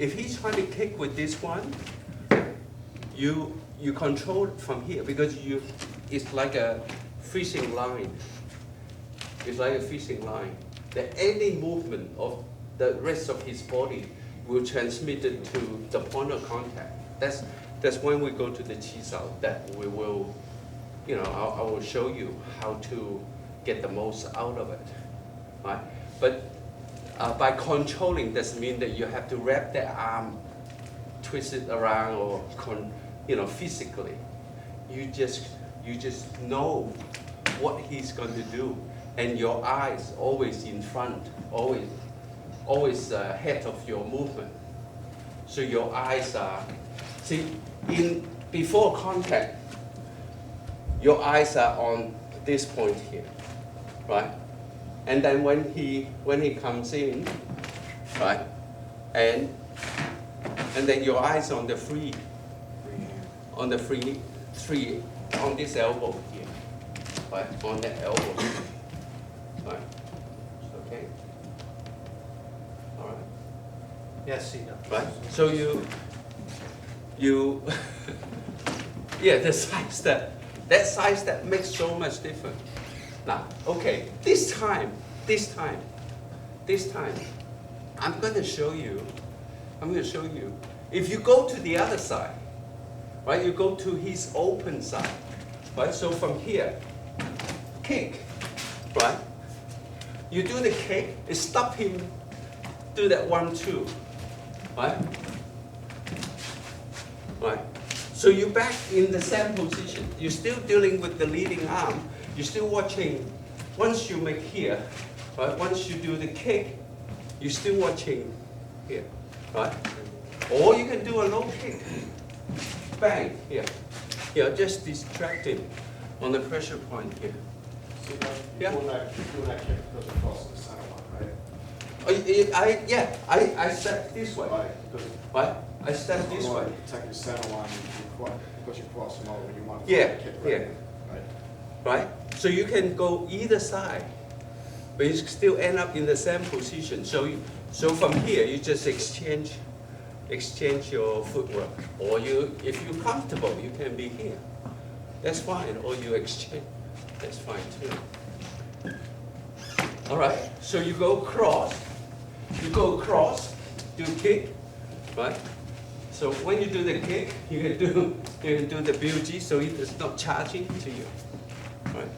if he's trying to kick with this one, you control it from here because it's like a fishing line. It's like a fishing line. That any movement of the rest of his body will transmit it to the point of contact. That's when we go to the chisel that we will, I will show you how to get the most out of it, right? But by controlling doesn't mean that you have to wrap the arm, twist it around, or physically. You just know what he's going to do, and your eyes always in front, always ahead of your movement. So your eyes are, before contact, your eyes are on this point here, right? And then when he comes in, right, and then your eyes on the free on this elbow here, right, on that elbow, right, okay, all right. Yes, see that. Right. So you, yeah, that size that makes so much difference. Now, okay, this time, I'm going to show you. If you go to the other side, right? You go to his open side, right? So from here, kick, right? You do the kick, it stop him. Do that 1-2, right? Right. So you're back in the same position. You're still dealing with the leading arm. You're still watching. Once you make here, right? Once you do the kick, you're still watching here, right? Or you can do a low kick. Bang, here. Yeah, just distract him on the pressure point here. So Yeah. you do that kick goes across the center line, right? I step this way. Right. Because Right? I step this you want way. to protect your center line because you cross them over. You want to Yeah, kick yeah. right. Right. Right? So you can go either side, but you still end up in the same position. So from here, you just exchange your footwork. Or if you're comfortable, you can be here. That's fine. Or you exchange. That's fine too. All right. So you go cross. Do kick, right? So when you do the kick, you can do the BUG, so it's not charging to you. Right?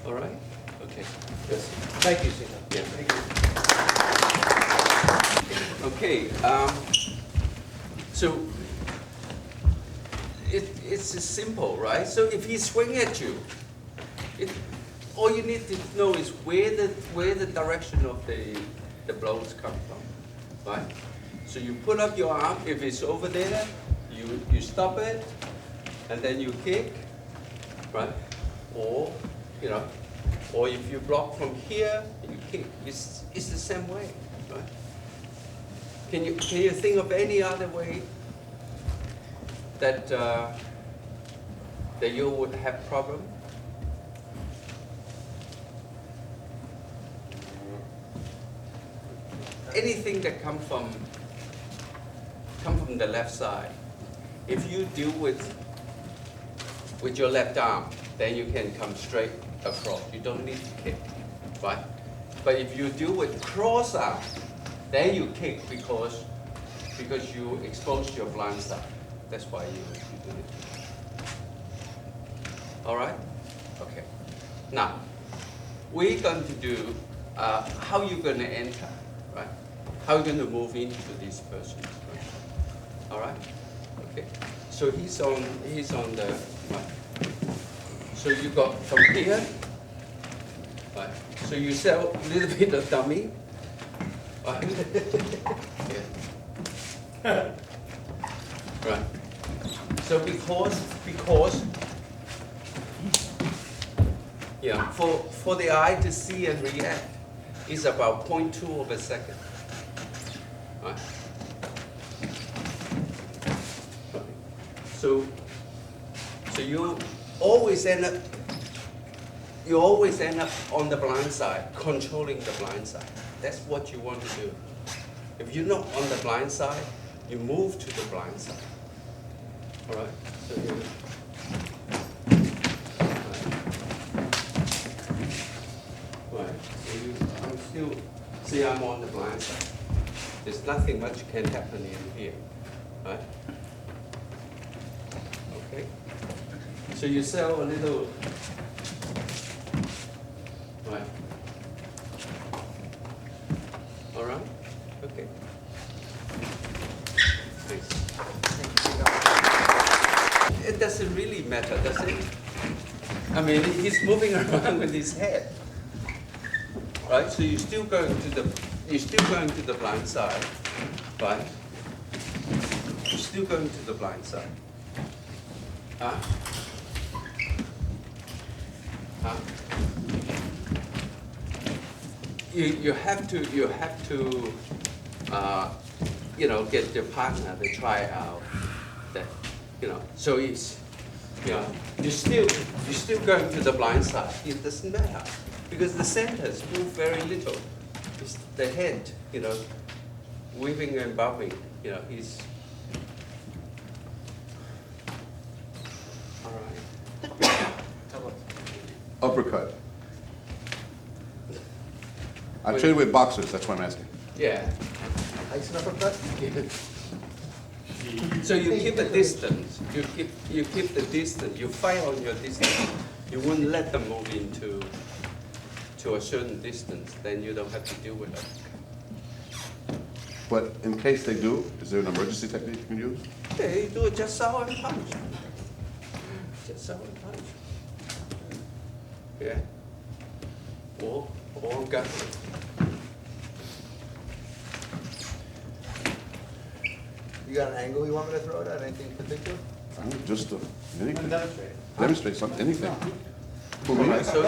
All right? Okay. Yes. Thank you, Sina. Yeah. Okay. So it's simple, right? So if he swing at you, all you need to know is where the direction of the blows come from, right? So you put up your arm. If it's over there, you stop it, and then you kick, right? Or or if you block from here, you kick. It's the same way, right? Can you think of any other way that you would have problem? Anything that come from the left side, if you deal with your left arm, then you can come straight across. You don't need to kick, right? But if you deal with cross arm, then you kick because you expose your blind side. That's why you do it. All right? Okay. Now, we're going to do how you're going to enter, right? How you're going to move into this person. Right? All right? Okay. So he's on the right. So you got from here, right? So you sell a little bit of dummy. Right. Yeah. Right. So because yeah, for the eye to see and react is about 0.2 of a second. Right. So you always end up on the blind side, controlling the blind side. That's what you want to do. If you're not on the blind side, you move to the blind side. All right? So you, right. So you, I'm still, see, I'm on the blind side. There's nothing much can happen in here. Right? Okay? So you sell a little, right? All right? Okay. Thanks. It doesn't really matter, does it? I mean, he's moving around with his head, right? So you're still going to the blind side, right? You're still going to the blind side. Huh? Huh? You have to get your partner to try out that, so it's, you're still going to the blind side. It doesn't matter because the centers move very little. It's the head, weaving and bobbing, is all right. Uppercut. I train with boxers, that's why I'm asking. Yeah. Ice and uppercut? So you keep a distance. You keep the distance. You fight on your distance. You wouldn't let them move into a certain distance. Then you don't have to deal with them. But in case they do, is there an emergency technique you can use? Yeah, you do it just sour and punch. Just sour and punch. Yeah. Or gut. You got an angle you want me to throw it at? Anything in particular? Just anything. Demonstrate. Demonstrate something, anything. For All me, right, so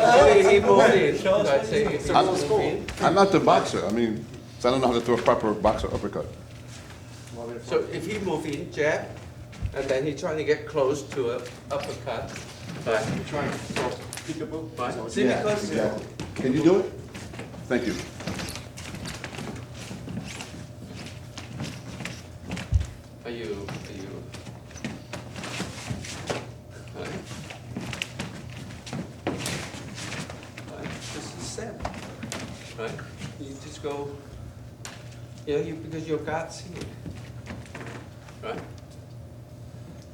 he moved in. I say he moved in. I'm not the boxer. I mean, so I don't know how to throw a proper boxer uppercut. So if he move in, jab, and then he trying to get close to a uppercut, right? Trying to throw peekaboo. Right. See, Yeah, because exactly. Can you do it? Thank you. Are you? Right. Right. This is set. Right. You just go. Because your guard's here. Right.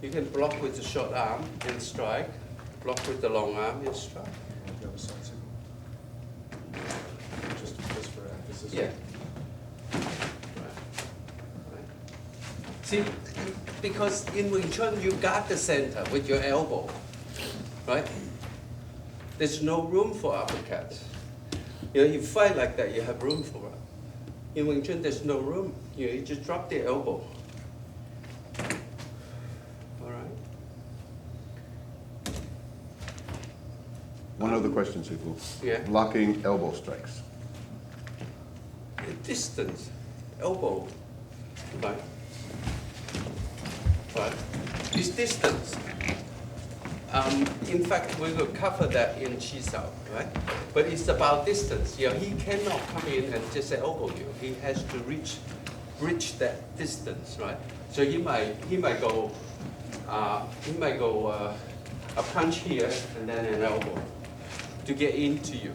You can block with the short arm and strike. Block with the long arm and strike. Just for emphasis. Yeah. Right. Right. See, because in Wing Chun you guard the center with your elbow, right? There's no room for uppercuts. You fight like that, you have room for it. In Wing Chun, there's no room. You just drop the elbow. All right. One other question, Sifu. Yeah. Blocking elbow strikes. Distance, elbow, right? Right. This distance. In fact, we will cover that in Chi Sao, right? But it's about distance. He cannot come in and just elbow you. He has to reach that distance, right? So he might go a punch here and then an elbow to get into you,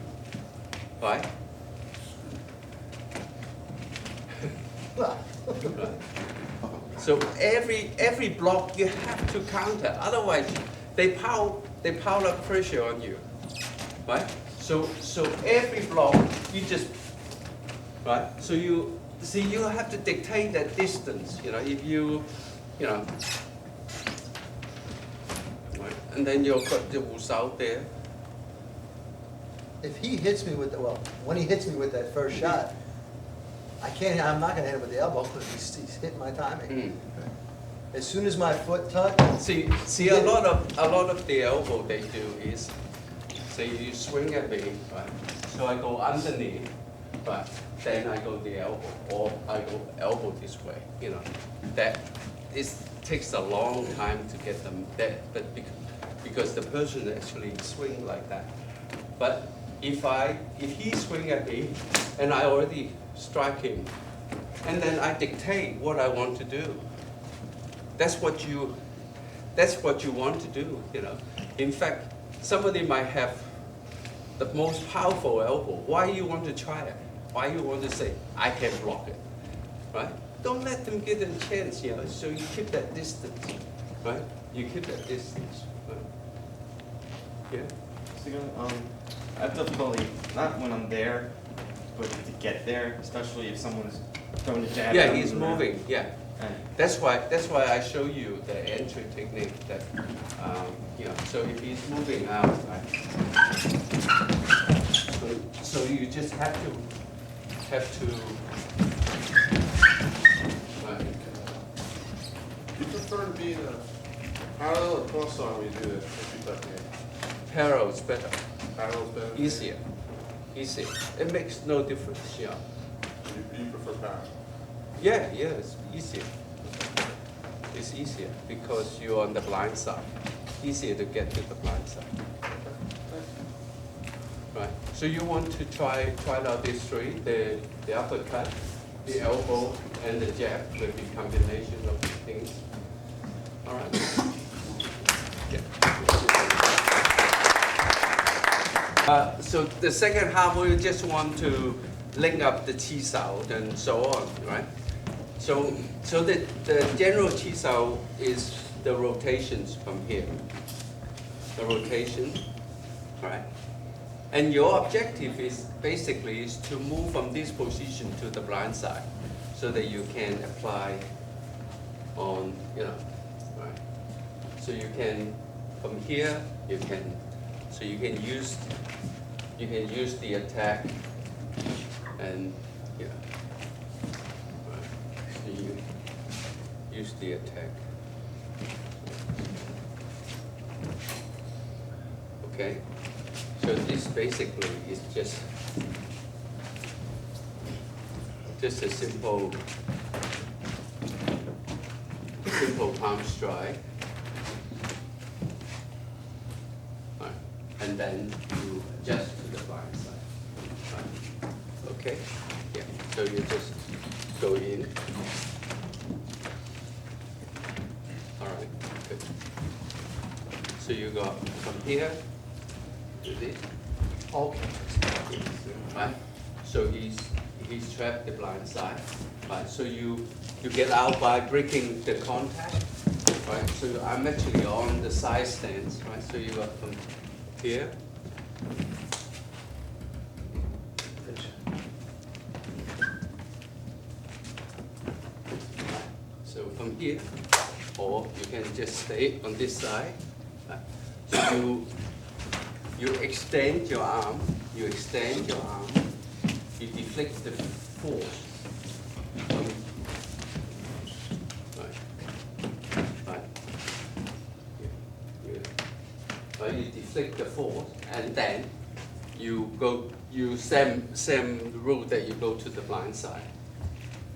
right? Right. So every block you have to counter, otherwise they pile up pressure on you, right? So every block you just, right? So you have to dictate that distance. If you, right? And then you've got the Wu Sao there. If he hits me with when he hits me with that first shot, I'm not gonna hit him with the elbow because he's hitting my timing. As soon as my foot touch. See, a lot of the elbow they do is, say you swing at me, right? So I go underneath, right? Then I go the elbow, or I go elbow this way. That takes a long time to get them there, but because the person actually swing like that. But if he swing at me and I already strike him, and then I dictate what I want to do. That's what you want to do, you know. In fact, somebody might have the most powerful elbow. Why you want to try it? Why you want to say, I can block it, right? Don't let them get a chance, you know, so you keep that distance, right? You keep that distance, right? Yeah? So, I have difficulty, not when I'm there, but to get there, especially if someone's throwing a jab. Yeah, he's moving, yeah. And That's why I show you the entry technique that, you know, so if he's moving out, right? So you just have to, right. You prefer to be in a parallel or cross arm when you do that? If you tuck in? Parallel is better, Parallel's better? easier. It makes no difference, yeah. You prefer parallel? Yeah, it's easier. It's easier because you're on the blind side. Easier to get to the blind side. Right. So you want to try out these three: the uppercut, the elbow, and the jab, with the combination of the things. All right. Yeah. So the second half, we just want to link up the chi sao and so on, right? So the general chi sao is the rotations from here. The rotation, right? And your objective is basically to move from this position to the blind side, so that you can apply on, you know, right? So you can, from here, you can use the attack, and yeah, right. So you use the attack. Okay. So this basically is just a simple palm strike, right. And then you adjust to the blind side, right. Okay, yeah. So you just go in. All right, good. So you go from here to this. Okay. Right? So he's trapped the blind side. Right? So you get out by breaking the contact. Right? So I'm actually on the side stance. Right? So you go from here. So from here, or you can just stay on this side. Right? So you extend your arm, you deflect the force. Right. Right, you deflect the force, and then you same rule that you go to the blind side.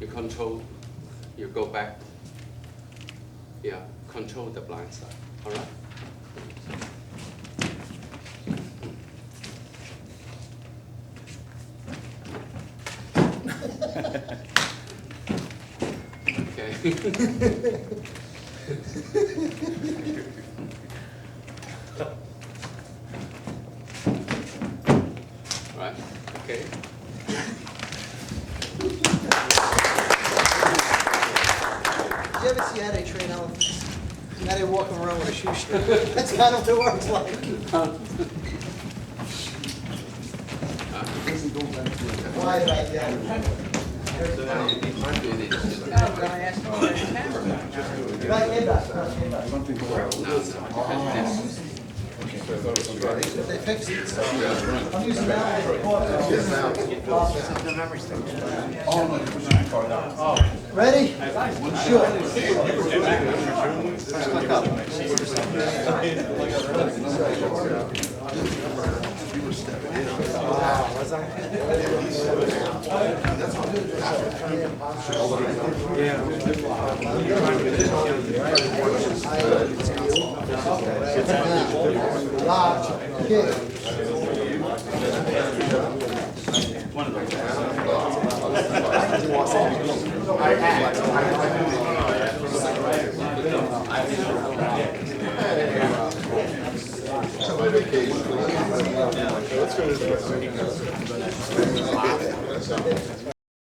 You go back, yeah, control the blind side, all right? Okay. Right, okay. Did you ever see how they train elephants? How they walk around with a shoestring? That's kind of what it works like. Why did I get it? Right, hand back, hand back. They fixed it. I'm using that one. Ready? Sure. Large kick. One of those. My vacation. Let's go to the